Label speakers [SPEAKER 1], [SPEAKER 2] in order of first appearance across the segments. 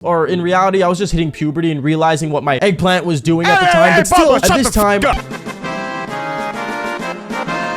[SPEAKER 1] Or in reality, I was just hitting puberty and realizing what my eggplant was doing at the time. But still, at this time...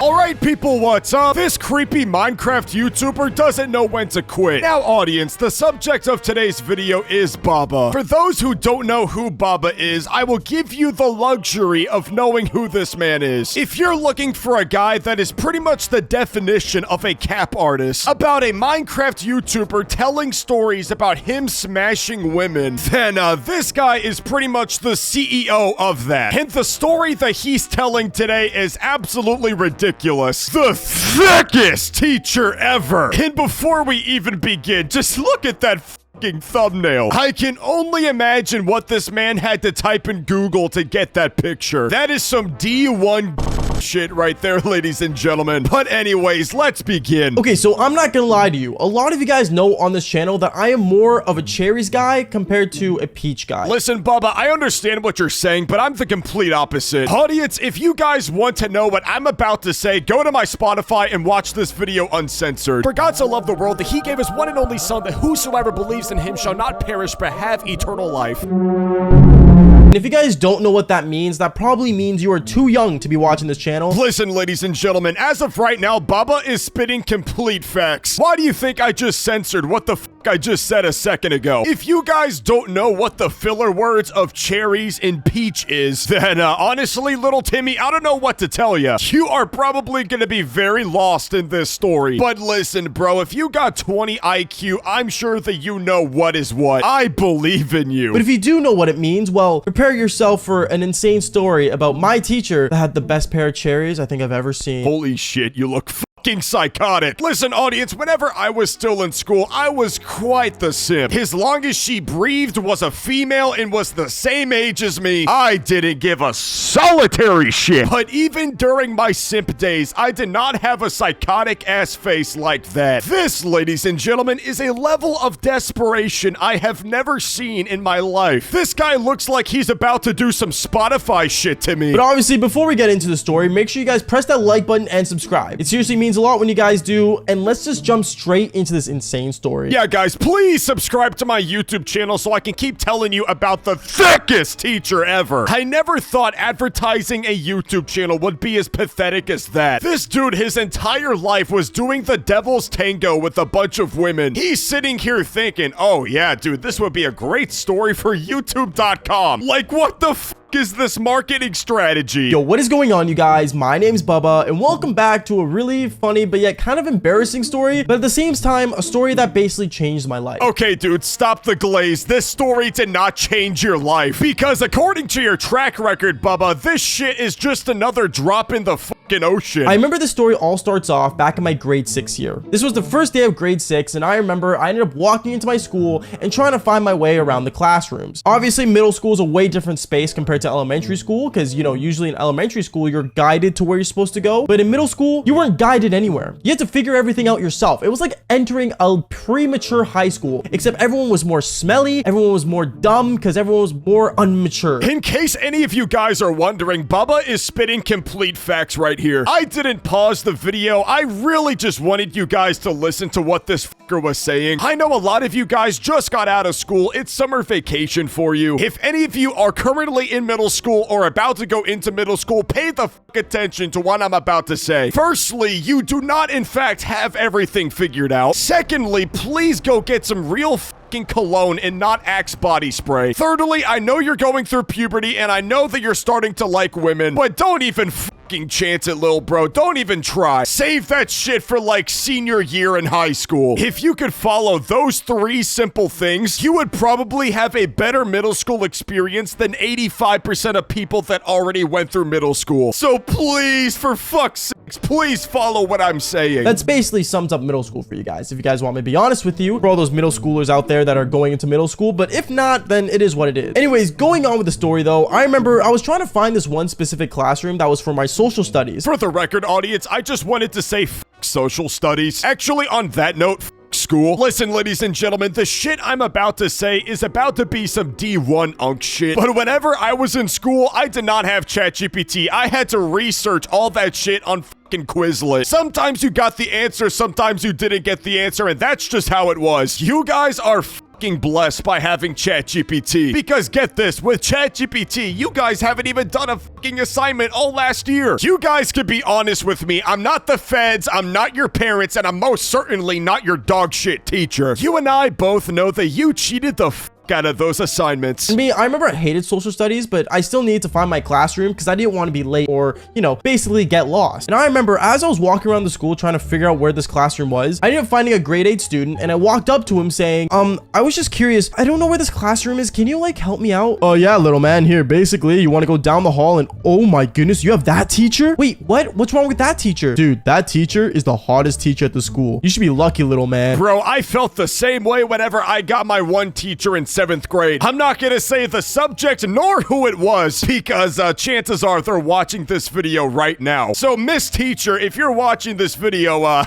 [SPEAKER 2] Alright people, what's up? This creepy Minecraft YouTuber doesn't know when to quit. Now audience, the subject of today's video is Baba. For those who don't know who Baba is, I will give you the luxury of knowing who this man is. If you're looking for a guy that is pretty much the definition of a cap artist, about a Minecraft YouTuber telling stories about him smashing women, then this guy is pretty much the CEO of that. And the story that he's telling today is absolutely ridiculous. The thickest teacher ever. And before we even begin, just look at that fucking thumbnail. I can only imagine what this man had to type in Google to get that picture. That is some D1 shit right there, ladies and gentlemen. But anyways, let's begin.
[SPEAKER 1] Okay, so I'm not gonna lie to you. A lot of you guys know on this channel that I am more of a cherries guy compared to a peach guy.
[SPEAKER 2] Listen, Bubba, I understand what you're saying, but I'm the complete opposite. Audience, if you guys want to know what I'm about to say, go to my Spotify and watch this video uncensored. For God so loved the world that he gave his one and only son, that whosoever believes in him shall not perish but have eternal life.
[SPEAKER 1] And if you guys don't know what that means, that probably means you are too young to be watching this channel.
[SPEAKER 2] Listen, ladies and gentlemen, as of right now, Baba is spitting complete facts. Why do you think I just censored what the fuck I just said a second ago? If you guys don't know what the filler words of cherries and peach is, then honestly, little Timmy, I don't know what to tell you. You are probably gonna be very lost in this story. But listen, bro, if you got 20 IQ, I'm sure that you know what is what. I believe in you.
[SPEAKER 1] But if you do know what it means, well, prepare yourself for an insane story about my teacher that had the best pair of cherries I think I've ever seen.
[SPEAKER 2] Holy shit, you look fucking psychotic. Listen, audience, whenever I was still in school, I was quite the simp. As long as she breathed, was a female, and was the same age as me, I didn't give a solitary shit. But even during my simp days, I did not have a psychotic ass face like that. This, ladies and gentlemen, is a level of desperation I have never seen in my life. This guy looks like he's about to do some Spotify shit to me.
[SPEAKER 1] But obviously, before we get into the story, make sure you guys press that like button and subscribe. It seriously means a lot when you guys do, and let's just jump straight into this insane story.
[SPEAKER 2] Yeah, guys, please subscribe to my YouTube channel so I can keep telling you about the thickest teacher ever. I never thought advertising a YouTube channel would be as pathetic as that. This dude, his entire life was doing the devil's tango with a bunch of women. He's sitting here thinking, oh yeah, dude, this would be a great story for YouTube.com. Like, what the f is this marketing strategy?
[SPEAKER 1] Yo, what is going on, you guys? My name's Bubba, and welcome back to a really funny but yet kind of embarrassing story, but at the same time, a story that basically changed my life.
[SPEAKER 2] Okay, dude, stop the glaze. This story did not change your life, because according to your track record, Bubba, this shit is just another drop in the fucking ocean.
[SPEAKER 1] I remember this story all starts off back in my grade 6 year. This was the first day of grade 6, and I remember I ended up walking into my school and trying to find my way around the classrooms. Obviously, middle school is a way different space compared to elementary school, because, you know, usually in elementary school, you're guided to where you're supposed to go, but in middle school, you weren't guided anywhere. You had to figure everything out yourself. It was like entering a premature high school, except everyone was more smelly, everyone was more dumb, because everyone was more unmature.
[SPEAKER 2] In case any of you guys are wondering, Bubba is spitting complete facts right here. I didn't pause the video. I really just wanted you guys to listen to what this fucker was saying. I know a lot of you guys just got out of school. It's summer vacation for you. If any of you are currently in middle school or about to go into middle school, pay the fuck attention to what I'm about to say. Firstly, you do not in fact have everything figured out. Secondly, please go get some real fucking cologne and not Axe body spray. Thirdly, I know you're going through puberty and I know that you're starting to like women, but don't even fucking chance it, little bro. Don't even try. Save that shit for like senior year in high school. If you could follow those 3 simple things, you would probably have a better middle school experience than 85% of people that already went through middle school. So please, for fuck's sakes, please follow what I'm saying.
[SPEAKER 1] That's basically sums up middle school for you guys. If you guys want me to be honest with you, for all those middle schoolers out there that are going into middle school, but if not, then it is what it is. Anyways, going on with the story though, I remember I was trying to find this one specific classroom that was for my social studies.
[SPEAKER 2] For the record, audience, I just wanted to say f social studies. Actually, on that note, f school. Listen, ladies and gentlemen, the shit I'm about to say is about to be some D1 unk shit. But whenever I was in school, I did not have ChatGPT. I had to research all that shit on fucking Quizlet. Sometimes you got the answer, sometimes you didn't get the answer, and that's just how it was. You guys are fucking blessed by having ChatGPT. Because get this, with ChatGPT, you guys haven't even done a fucking assignment all last year. You guys could be honest with me. I'm not the feds, I'm not your parents, and I'm most certainly not your dog shit teacher. You and I both know that you cheated the out of those assignments.
[SPEAKER 1] And me, I remember I hated social studies, but I still needed to find my classroom because I didn't want to be late or, you know, basically get lost. And I remember as I was walking around the school trying to figure out where this classroom was, I ended up finding a grade 8 student and I walked up to him saying, I was just curious. I don't know where this classroom is. Can you like help me out? Oh yeah, little man, here. Basically, you want to go down the hall and oh my goodness, you have that teacher? Wait, what? What's wrong with that teacher? Dude, that teacher is the hottest teacher at the school. You should be lucky, little man.
[SPEAKER 2] Bro, I felt the same way whenever I got my one teacher in 7th grade. I'm not gonna say the subject nor who it was because chances are they're watching this video right now. So Miss Teacher, if you're watching this video,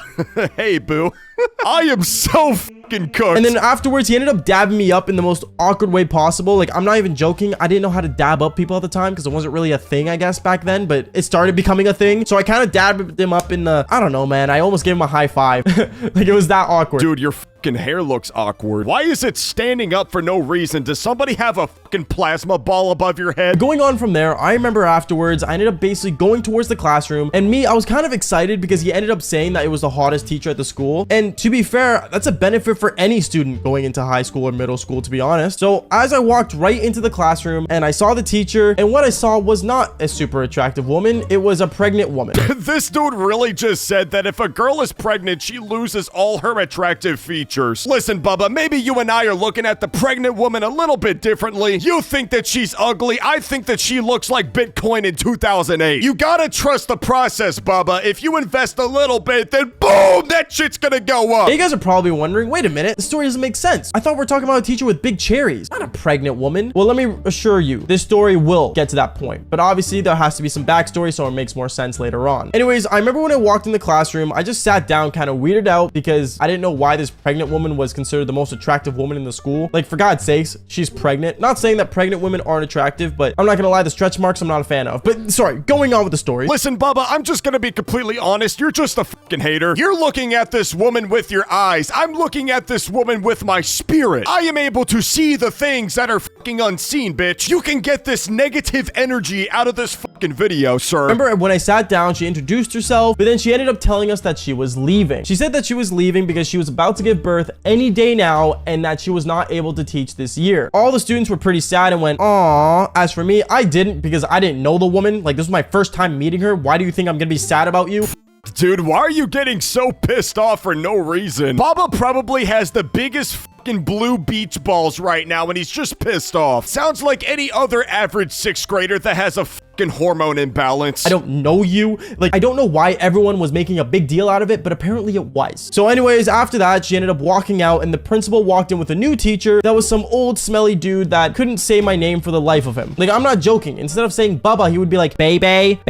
[SPEAKER 2] hey boo. I am so fucking cooked.
[SPEAKER 1] And then afterwards, he ended up dabbing me up in the most awkward way possible. Like, I'm not even joking. I didn't know how to dab up people at the time because it wasn't really a thing, I guess, back then. But it started becoming a thing. So I kind of dabbed him up in the, I don't know, man. I almost gave him a high five. Like, it was that awkward.
[SPEAKER 2] Dude, your fucking hair looks awkward. Why is it standing up for no reason? Does somebody have a fucking plasma ball above your head?
[SPEAKER 1] Going on from there, I remember afterwards, I ended up basically going towards the classroom. And me, I was kind of excited because he ended up saying that it was the hottest teacher at the school. And to be fair, that's a benefit for any student going into high school or middle school, to be honest. So as I walked right into the classroom and I saw the teacher, and what I saw was not a super attractive woman, it was a pregnant woman.
[SPEAKER 2] This dude really just said that if a girl is pregnant, she loses all her attractive features. Listen, Bubba, maybe you and I are looking at the pregnant woman a little bit differently. You think that she's ugly. I think that she looks like Bitcoin in 2008. You gotta trust the process, Bubba. If you invest a little bit, then boom, that shit's gonna go up.
[SPEAKER 1] You guys are probably wondering, wait a minute, the story doesn't make sense. I thought we were talking about a teacher with big cherries, not a pregnant woman. Well, let me assure you, this story will get to that point. But obviously, there has to be some backstory, so it makes more sense later on. Anyways, I remember when I walked in the classroom, I just sat down kind of weirded out because I didn't know why this pregnant woman was considered the most attractive woman in the school. Like, for God's sakes, she's pregnant. Not saying that pregnant women aren't attractive, but I'm not gonna lie, the stretch marks I'm not a fan of. But sorry, going on with the story.
[SPEAKER 2] Listen, Bubba, I'm just gonna be completely honest. You're just a fucking hater. You're looking at this woman with your eyes. I'm looking at this woman with my spirit. I am able to see the things that are fucking unseen, bitch. You can get this negative energy out of this fucking video, sir.
[SPEAKER 1] Remember when I sat down, she introduced herself, but then she ended up telling us that she was leaving. She said that she was leaving because she was about to give birth any day now and that she was not able to teach this year. All the students were pretty sad and went, "Aw." As for me, I didn't because I didn't know the woman. Like, this was my first time meeting her. Why do you think I'm gonna be sad about you?
[SPEAKER 2] Dude, why are you getting so pissed off for no reason? Bubba probably has the biggest fucking blue beach balls right now and he's just pissed off. Sounds like any other average 6th grader that has a fucking hormone imbalance.
[SPEAKER 1] I don't know you. Like, I don't know why everyone was making a big deal out of it, but apparently it was. So anyways, after that, she ended up walking out and the principal walked in with a new teacher that was some old smelly dude that couldn't say my name for the life of him. Like, I'm not joking. Instead of saying Bubba, he would be like, baby,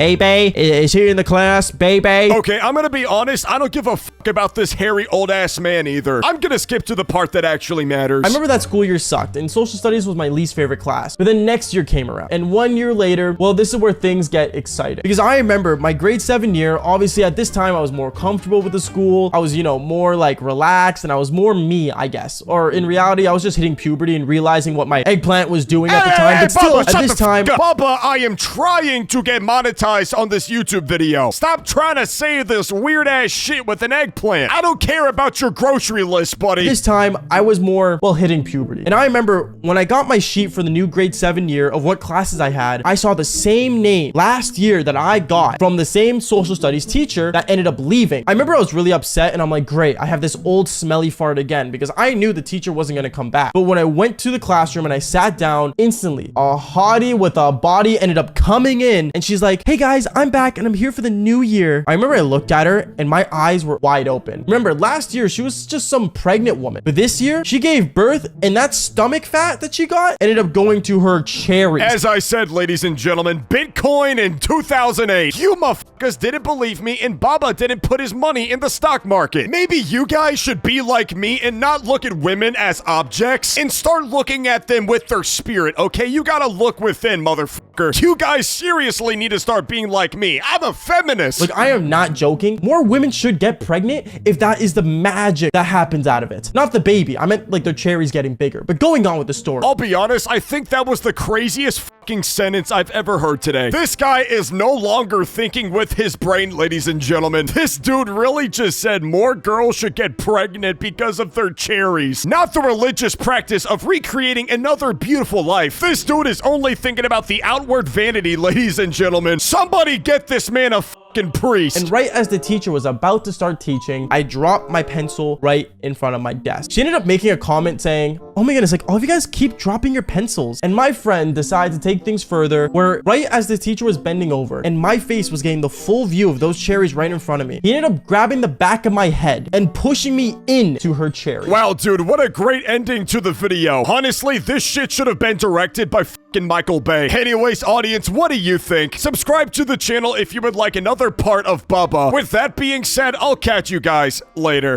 [SPEAKER 1] is he in the class, baby?
[SPEAKER 2] Okay, I'm gonna be honest. I don't give a fuck about this hairy old ass man either. I'm gonna skip to the part that actually matters.
[SPEAKER 1] I remember that school year sucked and social studies was my least favorite class. But then next year came around and 1 year later, well, this is where things get exciting because I remember my grade 7 year. Obviously at this time I was more comfortable with the school. I was, you know, more like relaxed and I was more me, I guess. Or in reality, I was just hitting puberty and realizing what my eggplant was doing at the time. But still,
[SPEAKER 2] Bubba,
[SPEAKER 1] at this time,
[SPEAKER 2] Bubba, I am trying to get monetized on this YouTube video. Stop trying to say this weird ass shit with an eggplant. I don't care about your grocery list, buddy.
[SPEAKER 1] this time I was more, well, hitting puberty. And I remember when I got my sheet for the new grade 7 year of what classes I had, I saw the same name last year that I got from the same social studies teacher that ended up leaving. I remember I was really upset and I'm like, great, I have this old smelly fart again because I knew the teacher wasn't going to come back. But when I went to the classroom and I sat down, instantly a hottie with a body ended up coming in and she's like, hey guys, I'm back and I'm here for the new year. I remember I looked at her and my eyes were wide open. Remember last year she was just some pregnant woman, but this year she gave birth and that stomach fat that she got ended up going to her cherries.
[SPEAKER 2] As I said, ladies and gentlemen, Bitcoin in 2008. You motherfuckers didn't believe me, and Baba didn't put his money in the stock market. Maybe you guys should be like me and not look at women as objects and start looking at them with their spirit, okay? You gotta look within, motherfucker. You guys seriously need to start being like me. I'm a feminist.
[SPEAKER 1] Like, I am not joking. More women should get pregnant if that is the magic that happens out of it. Not the baby. I meant like their cherries getting bigger. But going on with the story.
[SPEAKER 2] I'll be honest, I think that was the craziest fucking sentence I've ever heard today. This guy is no longer thinking with his brain, ladies and gentlemen. This dude really just said more girls should get pregnant because of their cherries, not the religious practice of recreating another beautiful life. This dude is only thinking about the outward vanity, ladies and gentlemen. Somebody get this man a fucking priest.
[SPEAKER 1] And right as the teacher was about to start teaching, I dropped my pencil right in front of my desk. She ended up making a comment saying, oh my goodness, like, all of you guys keep dropping your pencils. And my friend decided to take things further, where right as the teacher was bending over and my face was getting the full view of those cherries right in front of me, he ended up grabbing the back of my head and pushing me into her cherry.
[SPEAKER 2] Wow, dude, what a great ending to the video. Honestly, this shit should have been directed by fucking Michael Bay. Anyways, audience, what do you think? Subscribe to the channel if you would like another part of Bubba. With that being said, I'll catch you guys later.